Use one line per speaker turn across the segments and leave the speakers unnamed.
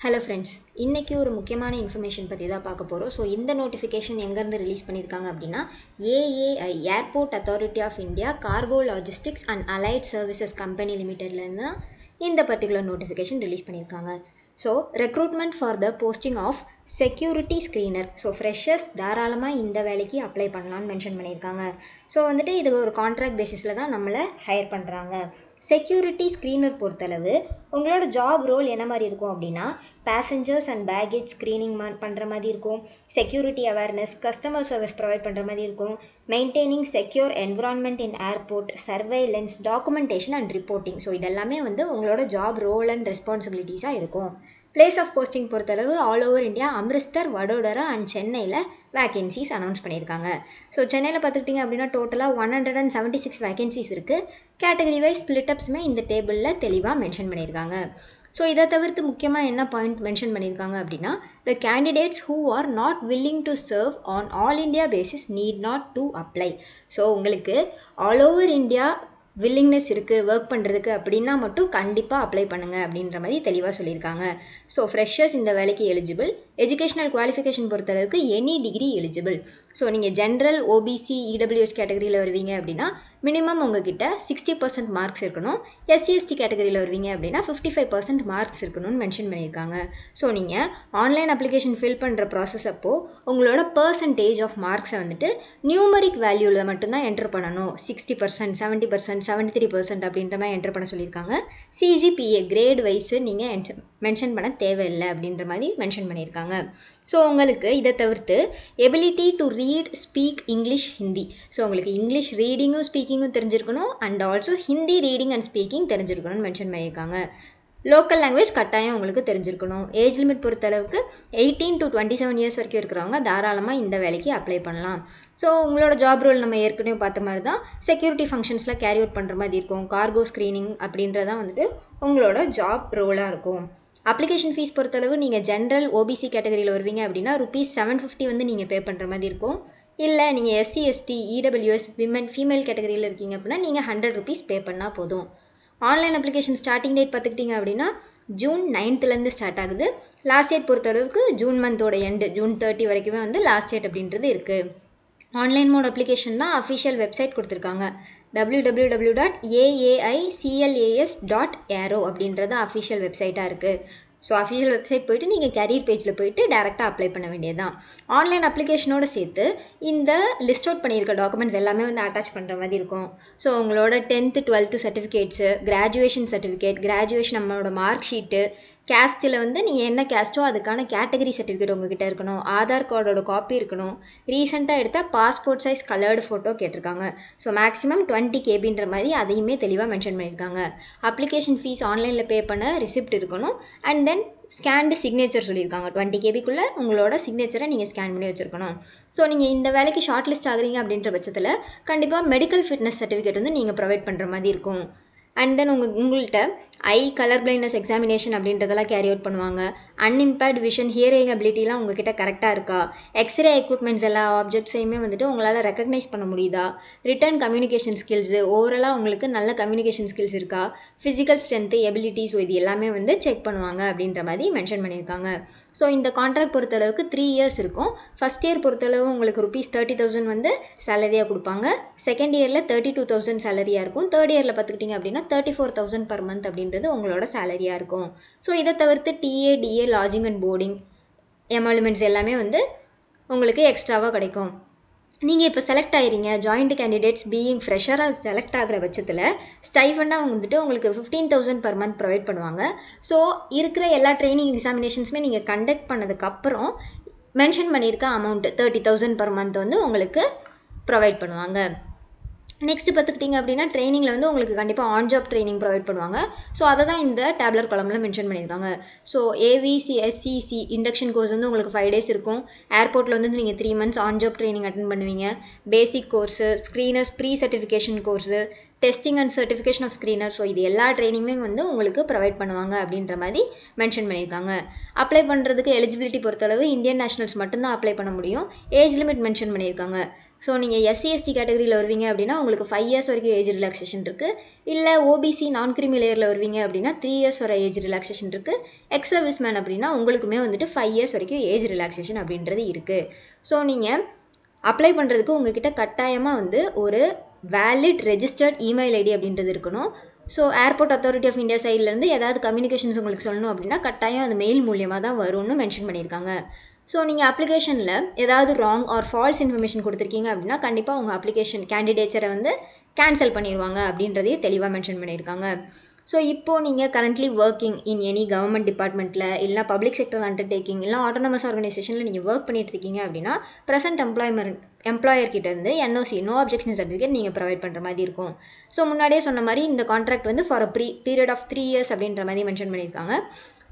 Hello friends, இன்றைக்கி ஒரு முக்கியமான இன்ஃபர்மேஷன் பற்றி தான் பார்க்க போகிறோம். ஸோ இந்த நோட்டிஃபிகேஷன் எங்கேருந்து ரிலீஸ் பண்ணியிருக்காங்க அப்படின்னா, AAI airport authority of India cargo logistics and allied services company லிமிடெட்லேருந்து தான் இந்த பர்டிகுலர் நோட்டிஃபிகேஷன் ரிலீஸ் பண்ணியிருக்காங்க. So recruitment for the posting of security screener. So freshers தாராளமாக இந்த வேலைக்கு அப்ளை பண்ணலான்னு மென்ஷன் பண்ணியிருக்காங்க. ஸோ வந்துட்டு இது ஒரு கான்ட்ராக்ட் பேசிஸில் தான் நம்மளை ஹையர் பண்ணுறாங்க. செக்யூரிட்டி ஸ்க்ரீனர் பொறுத்தளவு உங்களோட ஜாப் ரோல் என்ன மாதிரி இருக்கும் அப்படின்னா, பேசஞ்சர்ஸ் அண்ட் பேகேஜ் ஸ்க்ரீனிங் பண்ணுற மாதிரி இருக்கும், security awareness, customer service provide பண்ணுற மாதிரி இருக்கும், maintaining secure environment in airport, surveillance, documentation and reporting. So இதெல்லாமே உங்களோட ஜாப் ரோல் அண்ட் ரெஸ்பான்சிபிலிட்டிஸாக இருக்கும். பிளேஸ் ஆஃப் போஸ்டிங் பொறுத்தளவு all over India Amritsar, Vadodara and சென்னையில் வேகன்சிஸ் அனௌன்ஸ் பண்ணியிருக்காங்க. ஸோ சென்னையில் பார்த்துக்கிட்டிங்க அப்படின்னா டோட்டலாக 176 வேகன்சிஸ் இருக்குது. கேட்டகரி வைஸ் ஸ்பிளிட்டப்ஸுமே இந்த டேபிளில் தெளிவாக மென்ஷன் பண்ணியிருக்காங்க. ஸோ இதை தவிர்த்து முக்கியமாக என்ன பாயிண்ட் மென்ஷன் பண்ணியிருக்காங்க அப்படின்னா, the candidates who are not willing to serve on all India basis need not to apply. So உங்களுக்கு ஆல் ஓவர் இந்தியா வில்லிங்னஸ் இருக்குது ஒர்க் பண்ணுறதுக்கு அப்படின்னா மட்டும் கண்டிப்பாக அப்ளை பண்ணுங்கள் அப்படின்ற மாதிரி தெளிவாக சொல்லியிருக்காங்க. ஸோ ஃப்ரெஷர்ஸ் இந்த வேலைக்கு எலிஜிபிள். எஜுகேஷனல் குவாலிஃபிகேஷன் பொறுத்தளவுக்கு எனி டிகிரி எலிஜிபிள். ஸோ நீங்கள் ஜென்ரல், ஓபிசி, இடபிள்யூஎஸ் கேட்டகரியில் வருவீங்க அப்படின்னா மினிமம் உங்ககிட்ட 60% மார்க்ஸ் இருக்கணும். எஸ்சிஎஸ்டி கேட்டகரியில் வருவீங்க அப்படின்னா 55% மார்க்ஸ் இருக்கணும்னு மென்ஷன் பண்ணியிருக்காங்க. ஸோ நீங்கள் ஆன்லைன் அப்ளிகேஷன் ஃபில் பண்ணுற ப்ராசஸ் அப்போது உங்களோட பர்சன்டேஜ் ஆஃப் மார்க்ஸை நியூமரிக் வேல்யூவில் மட்டும்தான் என்டர் பண்ணணும். 60%, 70%, 73% அப்படின்ற மாதிரி என்டர் பண்ண சொல்லியிருக்காங்க. சிஜிபிஏ கிரேட் வைஸு நீங்கள் மென்ஷன் பண்ண தேவையில்லை அப்படின்ற மாதிரி மென்ஷன் பண்ணியிருக்காங்க. ஸோ உங்களுக்கு இதை தவிர்த்து ability to read, speak English, Hindi. So உங்களுக்கு இங்கிலீஷ் ரீடிங்கும் ஸ்பீக்கிங்கும் தெரிஞ்சிருக்கணும் and also Hindi reading and speaking தெரிஞ்சிருக்கணும்னு மென்ஷன் பண்ணியிருக்காங்க. லோக்கல் லாங்குவேஜ் கட்டாயம் உங்களுக்கு தெரிஞ்சிருக்கணும். ஏஜ் லிமிட் பொறுத்தளவுக்கு 18 to 27 இயர்ஸ் வரைக்கும் இருக்கிறவங்க தாராளமாக இந்த வேலைக்கு அப்ளை பண்ணலாம். ஸோ உங்களோட ஜாப் ரோல் நம்ம ஏற்கனவே பார்த்த மாதிரி தான் செக்யூரிட்டி ஃபங்க்ஷன்ஸில் கேரி அவுட் பண்ணுற மாதிரி இருக்கும். கார்கோ ஸ்க்ரீனிங் அப்படின்றதான் உங்களோட ஜாப் ரோலாக இருக்கும். அப்ளிகேஷன் ஃபீஸ் பொறுத்தளவு நீங்கள் ஜென்ரல், ஓபிசி கேட்டகரியில் வருவீங்க அப்படின்னா ₹750 நீங்கள் பே பண்ணுற மாதிரி இருக்கும். இல்லை நீங்கள் SC, ST, EWS, women, female கேட்டகரியில் இருக்கீங்க அப்படின்னா நீங்கள் ₹100 பே பண்ணால் போதும். ஆன்லைன் அப்ளிகேஷன் ஸ்டார்டிங் டேட் பார்த்துக்கிட்டிங்க அப்படின்னா June 9th ஸ்டார்ட் ஆகுது. லாஸ்ட் டேட் பொறுத்தளவுக்கு ஜூன் மந்தோட எண்டு June 30 வரைக்குமே லாஸ்ட் டேட் அப்படின்றது இருக்குது. ஆன்லைன் மோட் அப்ளிகேஷன் தான் அஃபிஷியல் வெப்சைட் கொடுத்துருக்காங்க. www.aais.clas.aero அப்படின்றது அஃபிஷியல் வெப்சைட்டாக இருக்குது. ஸோ அஃபிஷியல் வெப்சைட் போய்ட்டு நீங்கள் கரியர் பேஜில் போய்ட்டு டேரெக்டாக அப்ளை பண்ண வேண்டியது தான். ஆன்லைன் அப்ளிகேஷனோடு சேர்த்து இந்த லிஸ்ட் அவுட் பண்ணியிருக்க டாக்குமெண்ட்ஸ் எல்லாமே அட்டாச் பண்ணுற மாதிரி இருக்கும். ஸோ உங்களோட 10th, 12th certificates, graduation certificate, graduation நம்மளோட மார்க் ஷீட்டு, கேஸ்ட்டில் நீங்கள் என்ன கேஸ்ட்டோ அதுக்கான கேட்டகரி சர்டிஃபிகேட் உங்ககிட்ட இருக்கணும், ஆதார் கார்டோட காப்பி இருக்கணும், ரீசெண்டாக எடுத்த பாஸ்போர்ட் சைஸ் கலர்டு ஃபோட்டோ கேட்டிருக்காங்க. ஸோ மேக்ஸிமம் 20 KBன்ற மாதிரி அதையுமே தெளிவாக மென்ஷன் பண்ணியிருக்காங்க. அப்ளிகேஷன் ஃபீஸ் ஆன்லைனில் பே பண்ண ரிசிப்ட் இருக்கணும் அண்ட் தென் ஸ்கேன்டு சிக்னேச்சர் சொல்லியிருக்காங்க. 20 KBக்குள்ளே உங்களோட சிக்னேச்சரை நீங்கள் ஸ்கேன் பண்ணி வச்சுருக்கணும். ஸோ நீங்கள் இந்த வேலைக்கு ஷார்ட் லிஸ்ட் ஆகுறீங்க அப்படின்ற பட்சத்தில் கண்டிப்பாக மெடிக்கல் ஃபிட்னஸ் சர்டிஃபிகேட் நீங்கள் ப்ரொவைட் பண்ணுற மாதிரி இருக்கும். அண்ட் தென் உங்கள்கிட்ட ஐ கலர் பிளைண்ட்னஸ் எக்ஸாமினேஷன் அப்படின்றதெல்லாம் கேரி அவுட் பண்ணுவாங்க. அன்இம்பேர்ட் விஷன், ஹியரிங் அபிலிட்டிலாம் உங்ககிட்ட கரெக்டாக இருக்கா, எக்ஸ்ரே எக்யூப்மெண்ட்ஸ் எல்லா ஆப்ஜெக்ட்ஸையுமே உங்களால் ரெக்கக்னைஸ் பண்ண முடியுதா, ரிட்டன் கம்யூனிகேஷன் ஸ்கில்ஸு, ஓவராலாக உங்களுக்கு நல்ல கம்யூனிகேஷன் ஸ்கில்ஸ் இருக்கா, ஃபிசிக்கல் ஸ்ட்ரென்த்து, எபிலிட்டி, ஸோ இது எல்லாமே செக் பண்ணுவாங்க அப்படின்ற மாதிரி மென்ஷன் பண்ணியிருக்காங்க. ஸோ இந்த கான்ட்ராக்ட் பொறுத்தளவுக்கு 3 years இருக்கும். ஃபஸ்ட் இயர் பொறுத்தளவு உங்களுக்கு ₹30,000 சேலரியாக கொடுப்பாங்க. செகண்ட் இயரில் 32,000 சேலரியாக இருக்கும். தேர்ட் இயரில் பார்த்துக்கிட்டிங்க அப்படின்னா 34,000 per month அப்படின்றது உங்களோட சேலரியாக இருக்கும். ஸோ இதை தவிர்த்து DA, DA, lodging and boarding emoluments எல்லாமே உங்களுக்கு எக்ஸ்ட்ராவாக கிடைக்கும். நீங்கள் இப்போ செலக்ட் ஆகிறீங்க, ஜாயிண்ட் கேண்டிடேட்ஸ் பீயிங் ஃப்ரெஷராக செலக்ட் ஆகிற பட்சத்தில் ஸ்டைஃபண்டாக உங்களுக்கு 15,000 per month ப்ரொவைட் பண்ணுவாங்க. ஸோ இருக்கிற எல்லா ட்ரைனிங் எக்ஸாமினேஷன்ஸுமே நீங்கள் கண்டக்ட் பண்ணதுக்கப்புறம் மென்ஷன் பண்ணியிருக்க அமௌண்ட் 30,000 per month உங்களுக்கு ப்ரொவைட் பண்ணுவாங்க. நெக்ஸ்ட் பார்த்துக்கிட்டிங்க அப்படின்னா ட்ரைனிங்கில் உங்களுக்கு கண்டிப்பாக ஆன் ஜாப் ட்ரைனிங் ப்ரொவைட் பண்ணுவாங்க. ஸோ அதை தான் இந்த டேப்லர் காலமில் மென்ஷன் பண்ணியிருக்காங்க. So AVC, SCC induction course உங்களுக்கு 5 days இருக்கும். ஏர்போர்ட்டில் நீங்கள் 3 months on job training attend பண்ணுவீங்க. Basic course, screeners pre certification course, testing and certification of screener, so இது எல்லா ட்ரைனிங்குமே உங்களுக்கு ப்ரொவைட் பண்ணுவாங்க அப்படின்ற மாதிரி மென்ஷன் பண்ணியிருக்காங்க. அப்ளை பண்ணுறதுக்கு எலிஜிபிலிட்டி பொறுத்தளவு இந்தியன் நேஷனல்ஸ் மட்டும்தான் அப்ளை பண்ண முடியும். ஏஜ் லிமிட் மென்ஷன் பண்ணியிருக்காங்க. ஸோ நீங்கள் எஸ்சி எஸ்டி கேட்டகரியில் வருவீங்க அப்படின்னா உங்களுக்கு 5 இயர்ஸ் வரைக்கும் ஏஜ் ரிலாக்ஸேஷன் இருக்குது. இல்லை ஓபிசி நான் கிரிமி லேயரில் வருவீங்க அப்படின்னா 3 இயர்ஸ் வரை ஏஜ் ரிலாக்ஸேஷன் இருக்குது. எக்ஸ் சர்வீஸ் மேன் அப்படின்னா உங்களுக்குமே வந்துட்டு 5 இயர்ஸ் வரைக்கும் ஏஜ் ரிலாக்ஸேஷன் அப்படின்றது இருக்குது. ஸோ நீங்கள் அப்ளை பண்ணுறதுக்கு உங்ககிட்ட கட்டாயமாக வந்து ஒரு வேலிட் ரெஜிஸ்டர்ட் இமெயில் ஐடி அப்படின்றது இருக்கணும். So airport authority of India சைட்லேருந்து ஏதாவது கம்யூனிகேஷன்ஸ் உங்களுக்கு சொல்லணும் அப்படின்னா கட்டாயம் அந்த மெயில் மூலியமாக தான் வரும்னு மென்ஷன் பண்ணியிருக்காங்க. ஸோ நீங்கள் அப்ளிகேஷனில் ஏதாவது ராங் ஆர் ஃபால்ஸ் இன்ஃபர்மேஷன் கொடுத்துருக்கீங்க அப்படின்னா கண்டிப்பாக உங்கள் அப்ளிகேஷன் கேண்டிடேட்ஸரை வந்து கேன்சல் பண்ணிடுவாங்க அப்படின்றதையும் தெளிவாக மென்ஷன் பண்ணியிருக்காங்க. ஸோ இப்போது நீங்கள் currently working in any government டிபார்ட்மெண்ட்டில் இல்லைனா பப்ளிக் செக்டர் அண்டர்டேக்கிங் இல்லை ஆட்டோனமஸ் ஆர்கனைசேஷனில் நீங்கள் ஒர்க் பண்ணிட்டு இருக்கீங்க அப்படின்னா ப்ரெசென்ட் எம்ப்ளாயர்கிட்டேருந்து என்ஓசி நோ அப்ஜெக்ஷன் சர்டிஃபிகேட் நீங்கள் ப்ரொவைட் பண்ணுற மாதிரி இருக்கும். ஸோ முன்னாடியே சொன்ன மாதிரி இந்த கான்ட்ராக்ட் வந்து ஃபார் பீரியட் ஆஃப் 3 இயர்ஸ் அப்படின்ற மாதிரி மென்ஷன் பண்ணியிருக்காங்க.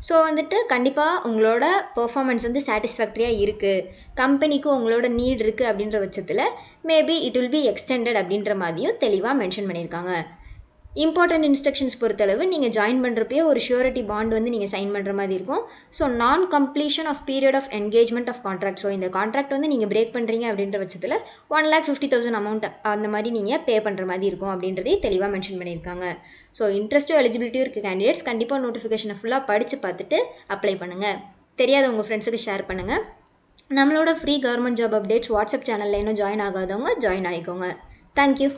ஸோ வந்துட்டு கண்டிப்பாக உங்களோட பெர்ஃபார்மன்ஸ் வந்து சாட்டிஸ்ஃபேக்டரியாக இருக்குது, கம்பெனிக்கு உங்களோட நீட் இருக்குது அப்படின்ற பட்சத்தில் maybe it will be extended அப்படின்ற மாதிரியும் தெளிவாக மென்ஷன் பண்ணியிருக்காங்க. இம்பார்ட்டன்ட் இன்ஸ்ட்ரக்ஷன்ஸ் பொறுத்தளவு நீங்கள் ஜாயின் பண்ணுறப்பயே ஒரு ஷூரிட்டி பாண்ட் வந்து நீங்கள் சைன் பண்ணுற மாதிரி இருக்கும். ஸோ நான் completion of period of engagement of contract. So இந்த கான்ட்ராக்ட் வந்து நீங்கள் பிரேக் பண்ணுறீங்க அப்படின்ற பட்சத்தில் 1,50,000 அமௌண்ட் அந்த மாதிரி நீங்கள் பே பண்ணுற மாதிரி இருக்கும் அப்படின்றதையும் தெளிவாக மென்ஷன் பண்ணியிருக்காங்க. ஸோ இன்ட்ரெஸ்ட்டும் எலிஜிபிலிட்டியும் இருக்க கேண்டிடேட்ஸ் கண்டிப்பாக நோட்டிஃபிகேஷனை ஃபுல்லாக படித்து பார்த்துட்டு அப்ளை பண்ணுங்கள். தெரியாத உங்கள் ஃப்ரெண்ட்ஸுக்கு ஷேர் பண்ணுங்கள். நம்மளோட free government job updates WhatsApp சேனலில் இன்னும் ஜாயின் ஆகாதவங்க ஜாயின் ஆகிக்கோங்க. தேங்க்யூ.